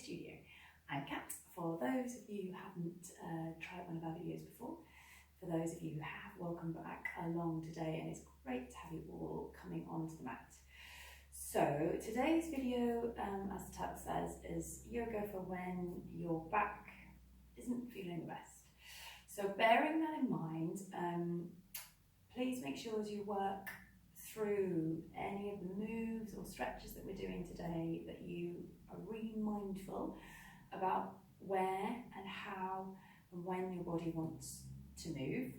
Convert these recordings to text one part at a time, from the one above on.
Studio. I'm Kat. For those of you who haven't tried one of our videos before, for those of you who have, welcome back along today, and it's great to have you all coming onto the mat. So today's video, as the title says, is yoga for when your back isn't feeling the best. So bearing that in mind, please make sure as you work through any of the moves or stretches that we're doing today that you are really mindful about where and how and when your body wants to move.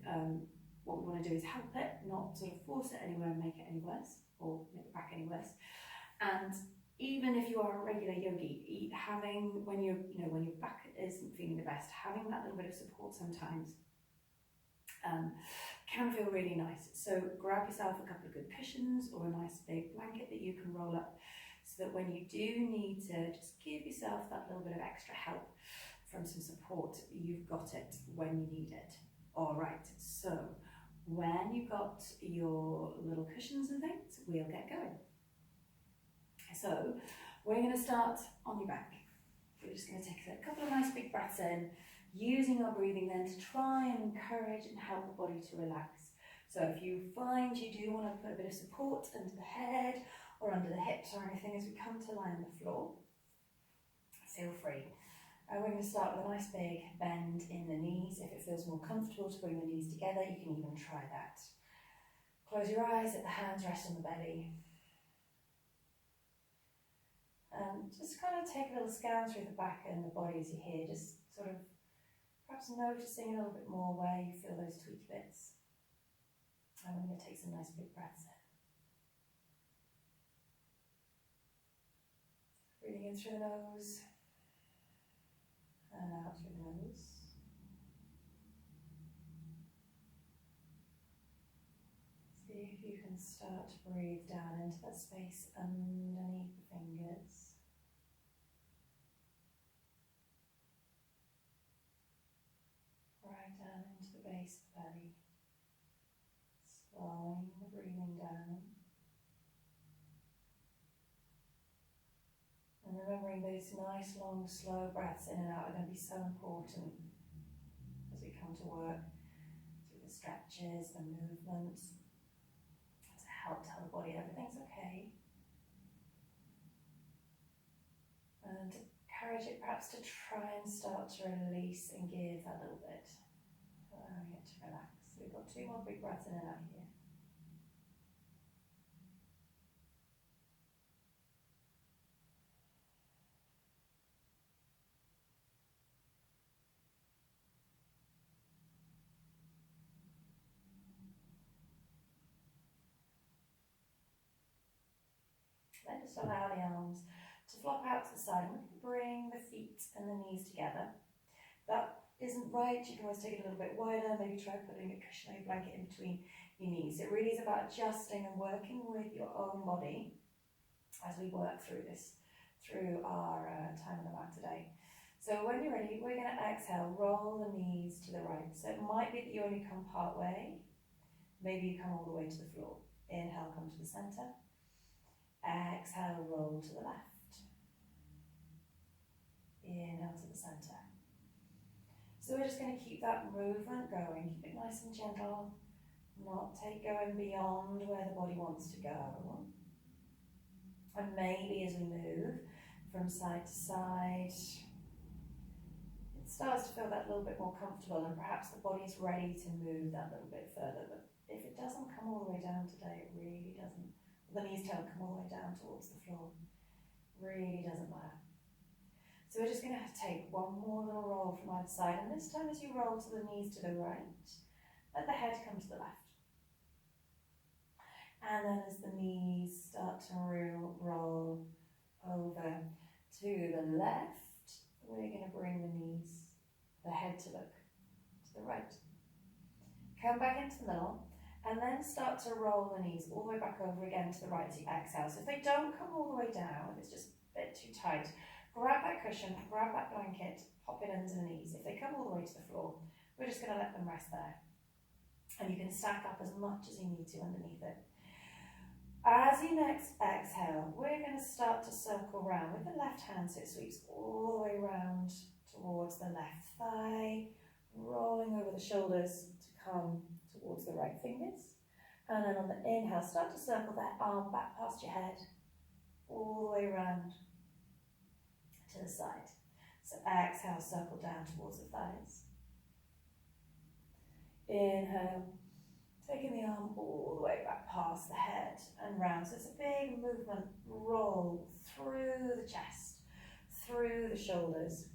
What we want to do is help it, not sort of force it anywhere and make it any worse or make the back any worse. And even if you are a regular yogi, having when your back isn't feeling the best, having that little bit of support sometimes can feel really nice. So grab yourself a couple of good cushions or a nice big blanket that you can roll up, so that when you do need to just give yourself that little bit of extra help from some support, you've got it when you need it. All right, so when you've got your little cushions and things, we'll get going. So we're going to start on your back. We're just going to take a couple of nice big breaths in, using our breathing then to try and encourage and help the body to relax. So if you find you do want to put a bit of support under the head or under the hips or anything as we come to lie on the floor, feel free. We're going to start with a nice big bend in the knees. If it feels more comfortable to bring the knees together, you can even try that. Close your eyes, let the hands rest on the belly. And just kind of take a little scan through the back and the body as you're here, just sort of perhaps noticing a little bit more where you feel those tweaky bits. And we're going to take some nice big breaths in. Breathing in through the nose and out through the nose. See if you can start to breathe down into that space underneath the fingers. Right down into the base of the belly. Slowing the breathing down. And remembering those nice, long, slow breaths in and out are going to be so important as we come to work through the stretches, the movements, to help tell the body everything's okay. And encourage it perhaps to try and start to release and give a little bit, allowing it to relax. So we've got 2 more big breaths in and out here. Then just allow the arms to flop out to the side. And we're going to bring the feet and the knees together. That isn't right. You can always take it a little bit wider. Maybe try putting a cushion or a blanket in between your knees. It really is about adjusting and working with your own body as we work through this, through our time on the mat today. So when you're ready, we're going to exhale, roll the knees to the right. So it might be that you only come part way. Maybe you come all the way to the floor. Inhale, come to the center. Exhale, roll to the left. Inhale to the center. So we're just going to keep that movement going. Keep it nice and gentle. Not going beyond where the body wants to go. And maybe as we move from side to side, it starts to feel that little bit more comfortable, and perhaps the body's ready to move that little bit further. But if it doesn't come all the way down today, it really doesn't. The knees don't come all the way down towards the floor. Really doesn't matter. So we're just going to have to take one more little roll from either side, and this time as you roll to the knees to the right, let the head come to the left. And then as the knees start to roll over to the left, we're going to bring the head to look to the right. Come back into the middle. And then start to roll the knees all the way back over again to the right as you exhale. So if they don't come all the way down, if it's just a bit too tight, grab that cushion, grab that blanket, pop it under the knees. If they come all the way to the floor, we're just going to let them rest there. And you can stack up as much as you need to underneath it. As you next exhale, we're going to start to circle round with the left hand so it sweeps all the way round towards the left thigh, rolling over the shoulders to come towards the right fingers. And then on the inhale, start to circle that arm back past your head, all the way round to the side. So exhale, circle down towards the thighs. Inhale, taking the arm all the way back past the head and round. So it's a big movement, roll through the chest, through the shoulders.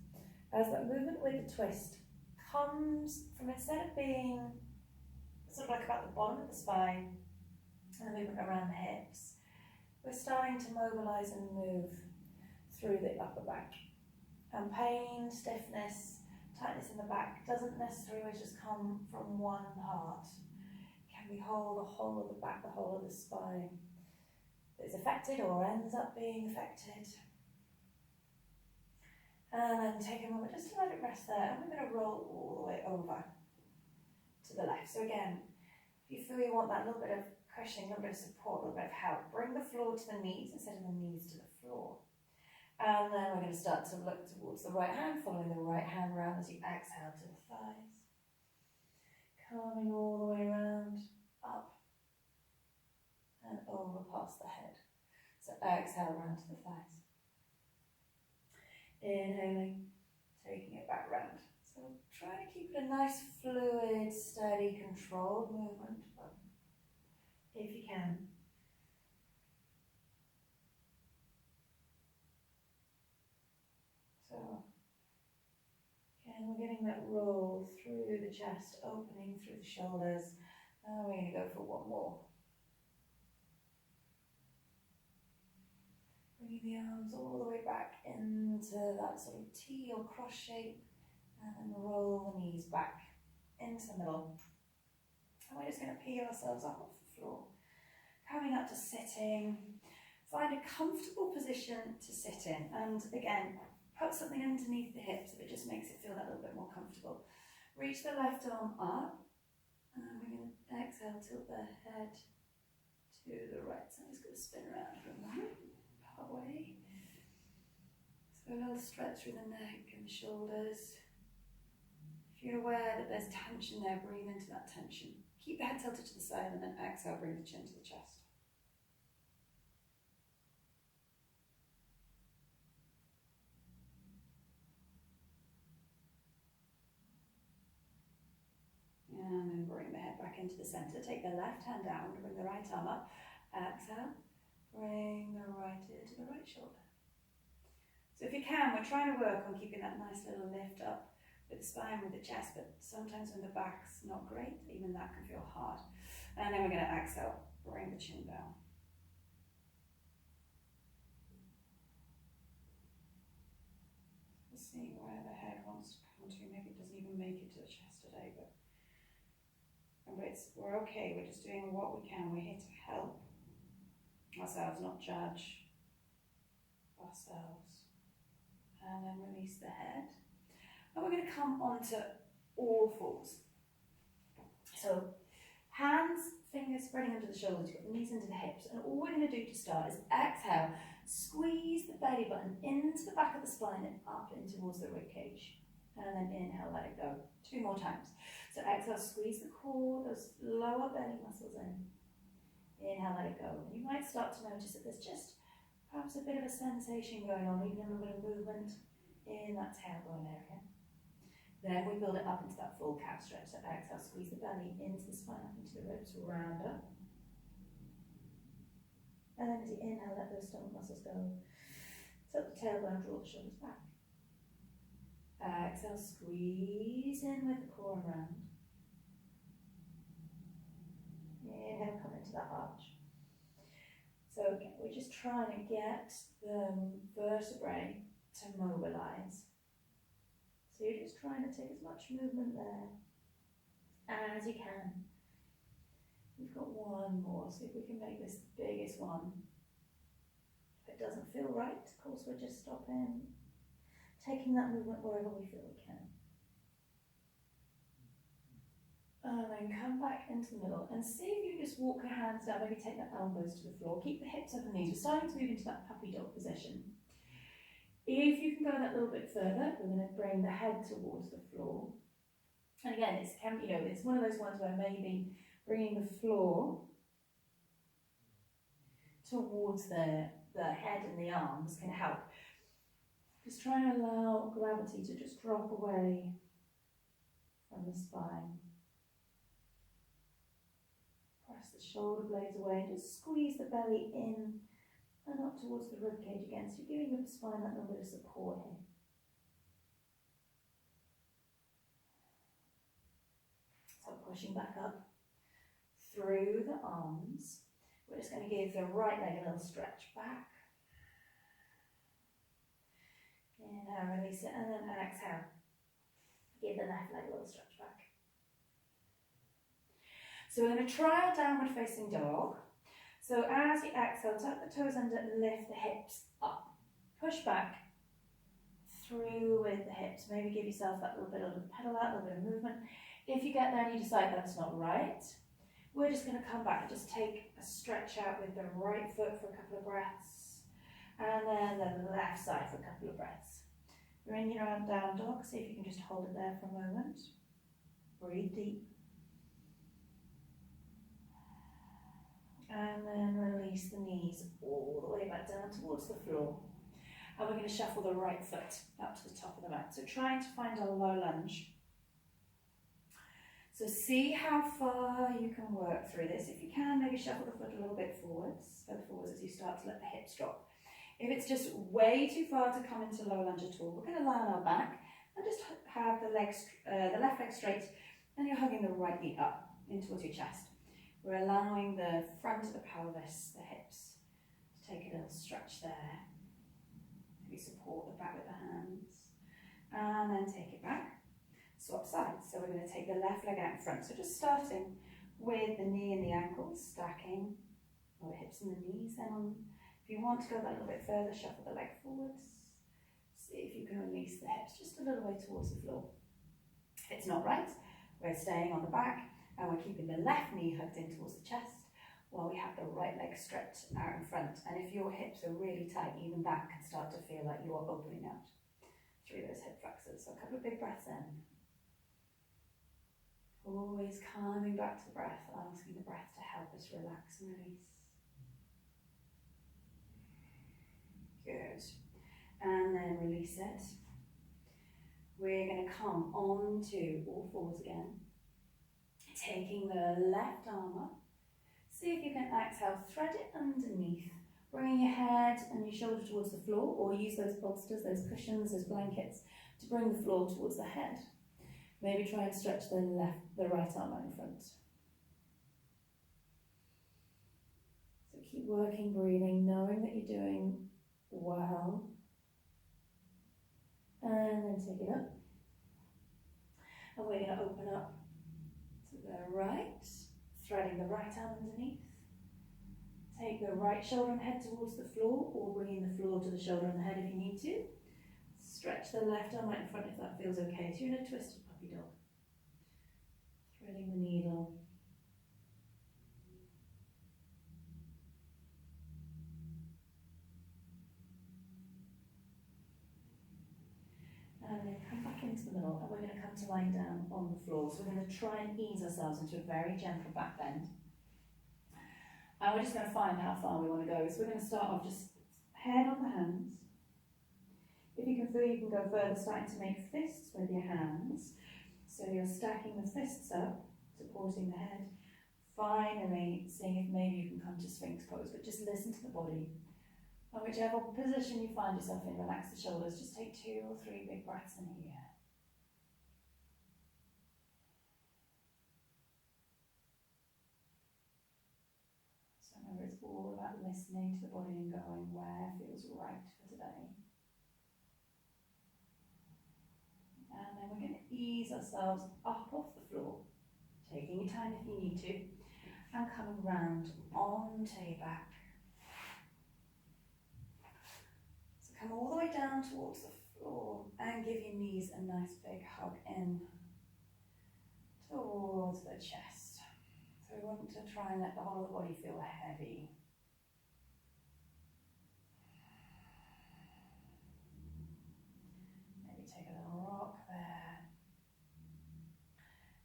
As that movement with the twist comes from, instead of being sort of like about the bottom of the spine and the movement around the hips, we're starting to mobilise and move through the upper back. And pain, stiffness, tightness in the back doesn't necessarily just come from one part. Can we hold the whole of the back, the whole of the spine that is affected or ends up being affected? And then take a moment just to let it rest there. And we're going to roll all the way over to the left. So again, if you feel you want that little bit of cushioning, a little bit of support, a little bit of help, bring the floor to the knees instead of the knees to the floor. And then we're going to start to look towards the right hand, following the right hand round as you exhale to the thighs. Coming all the way around, up and over past the head. So exhale round to the thighs. Inhaling, taking it back round. So try to keep it a nice, fluid, steady, controlled movement, but if you can. So, again, we're getting that roll through the chest, opening through the shoulders. Now we're going to go for one more. Bringing the arms all the way back into that sort of T or cross shape, and then roll the knees back into the middle. And we're just going to peel ourselves up off the floor. Coming up to sitting. Find a comfortable position to sit in, and again, put something underneath the hips if it just makes it feel that little bit more comfortable. Reach the left arm up, and we're going to exhale, tilt the head to the right. So I'm just going to spin around for a moment, part way. So a little stretch through the neck and the shoulders. If you're aware that there's tension there, breathe into that tension. Keep the head tilted to the side, and then exhale, bring the chin to the chest. And then bring the head back into the centre. Take the left hand down, bring the right arm up. Exhale, bring the right ear to the right shoulder. So if you can, we're trying to work on keeping that nice little lift up with the spine, with the chest, but sometimes when the back's not great, even that can feel hard. And then we're going to exhale, bring the chin down. Just seeing where the head wants to come to. Maybe it doesn't even make it to the chest today, but we're okay. We're just doing what we can. We're here to help ourselves, not judge ourselves. And then release the head. And we're going to come onto all fours. So hands, fingers spreading under the shoulders, you've got the knees into the hips. And all we're going to do to start is exhale, squeeze the belly button into the back of the spine and up in towards the rib cage. And then inhale, let it go. 2 more times. So exhale, squeeze the core, those lower belly muscles in. Inhale, let it go. And you might start to notice that there's just perhaps a bit of a sensation going on, even a little bit of movement in that tailbone area. Then we build it up into that full calf stretch. So exhale, squeeze the belly into the spine, up into the ribs, round up. And then as you inhale, let those stomach muscles go. Tilt the tailbone, draw the shoulders back. Exhale, squeeze in with the core and round. Inhale, come into that arch. So again, we're just trying to get the vertebrae to mobilise. So you're just trying to take as much movement there as you can. We've got one more, see if we can make this the biggest one. If it doesn't feel right, of course we're just stopping, taking that movement wherever we feel we can. And then come back into the middle and see if you can just walk your hands down, maybe take the elbows to the floor, keep the hips up and knees. We're starting to move into that puppy dog position. If you can go that little bit further, we're going to bring the head towards the floor. And again, it's one of those ones where maybe bringing the floor towards the head and the arms can help. Just try and allow gravity to just drop away from the spine. Press the shoulder blades away and just squeeze the belly in and up towards the ribcage again. So you're giving the spine that little bit of support here. So pushing back up through the arms. We're just going to give the right leg a little stretch back. Inhale, release it, and then exhale. Give the left leg a little stretch back. So we're going to try our downward facing dog. So as you exhale, tuck the toes under and lift the hips up. Push back through with the hips. Maybe give yourself that little bit of a pedal out, a little bit of movement. If you get there and you decide that's not right, we're just going to come back and just take a stretch out with the right foot for a couple of breaths. And then the left side for a couple of breaths. You're in your own down dog. See if you can just hold it there for a moment. Breathe deep. And then release the knees all the way back down towards the floor. And we're going to shuffle the right foot up to the top of the mat. So trying to find a low lunge. So see how far you can work through this. If you can, maybe shuffle the foot a little bit forwards as you start to let the hips drop. If it's just way too far to come into low lunge at all, we're going to lie on our back and just have the left leg straight, and you're hugging the right knee up in towards your chest. We're allowing the front of the pelvis, the hips, to take a little stretch there. Maybe support the back with the hands. And then take it back. Swap sides. So we're going to take the left leg out in front. So just starting with the knee and the ankles, stacking the hips and the knees. Then if you want to go that little bit further, shuffle the leg forwards. See if you can release the hips just a little way towards the floor. If it's not right, we're staying on the back. And we're keeping the left knee hugged in towards the chest while we have the right leg stretched out in front. And if your hips are really tight, even that can start to feel like you are opening out through those hip flexors. So a couple of big breaths in. Always coming back to the breath, asking the breath to help us relax and release. Good. And then release it. We're going to come onto all fours again. Taking the left arm up, see if you can exhale, thread it underneath, bringing your head and your shoulder towards the floor, or use those bolsters, those cushions, those blankets to bring the floor towards the head. Maybe try and stretch the right arm out in front. So keep working, breathing, knowing that you're doing well. And then take it up. And we're going to open up the right, threading the right arm underneath. Take the right shoulder and head towards the floor, or bringing the floor to the shoulder and the head if you need to. Stretch the left arm out in front if that feels okay. So you're in a twisted puppy dog. Threading the needle. And then come back into the middle, and we're going to come to lying down on the floor. So we're going to try and ease ourselves into a very gentle back bend. And we're just going to find how far we want to go. So we're going to start off just head on the hands. If you can feel, you can go further, starting to make fists with your hands. So you're stacking the fists up, supporting the head. Finally, seeing if maybe you can come to Sphinx pose, but just listen to the body. And whichever position you find yourself in, relax the shoulders. Just take 2 or 3 big breaths in here. So remember, it's all about listening to the body and going where feels right for today. And then we're going to ease ourselves up off the floor, taking your time if you need to, and coming round onto your back. Come all the way down towards the floor and give your knees a nice big hug in towards the chest. So we want to try and let the whole of the body feel heavy. Maybe take a little rock there.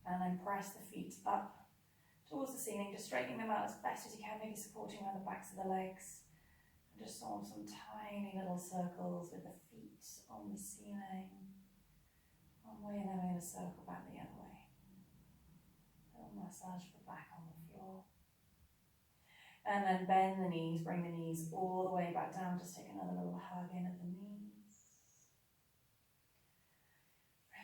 And then press the feet up towards the ceiling, just straightening them out as best as you can, maybe supporting around the backs of the legs. And just form some tiny little circles with the feet on the ceiling. One way, and then we're going to circle back the other way. A little massage for the back on the floor. And then bend the knees, bring the knees all the way back down. Just take another little hug in at the knees.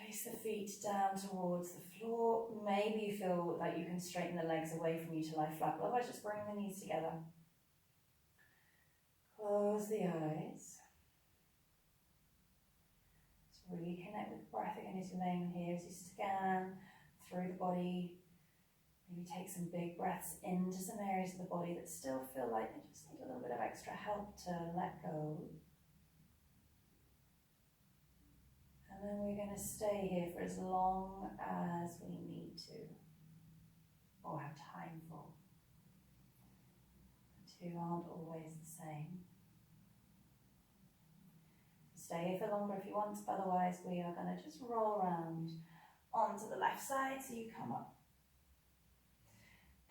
Release the feet down towards the floor. Maybe you feel like you can straighten the legs away from you to lie flat, but otherwise just bring the knees together. Close the eyes. Just really connect with the breath again as you're laying here, as you scan through the body. Maybe take some big breaths into some areas of the body that still feel like they just need a little bit of extra help to let go. And then we're going to stay here for as long as we need to, or have time for. The two aren't always the same. Stay here for longer if you want, but otherwise we are going to just roll around onto the left side, so you come up.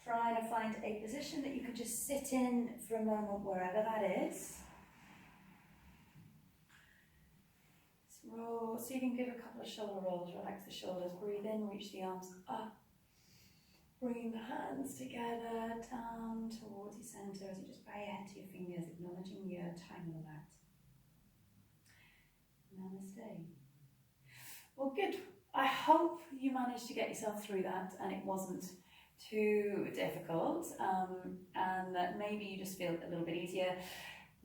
Try to find a position that you can just sit in for a moment, wherever that is. Roll, so you can give a couple of shoulder rolls, relax the shoulders, breathe in, reach the arms up, bring the hands together, down towards your centre as you just bow your head to your fingers, acknowledging your time on the mat. Namaste. Well, good. I hope you managed to get yourself through that and it wasn't too difficult, and that maybe you just feel a little bit easier.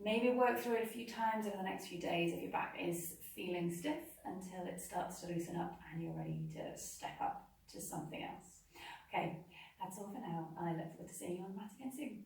Maybe work through it a few times over the next few days if your back is feeling stiff, until it starts to loosen up and you're ready to step up to something else. Okay, that's all for now, and I look forward to seeing you on the mat again soon.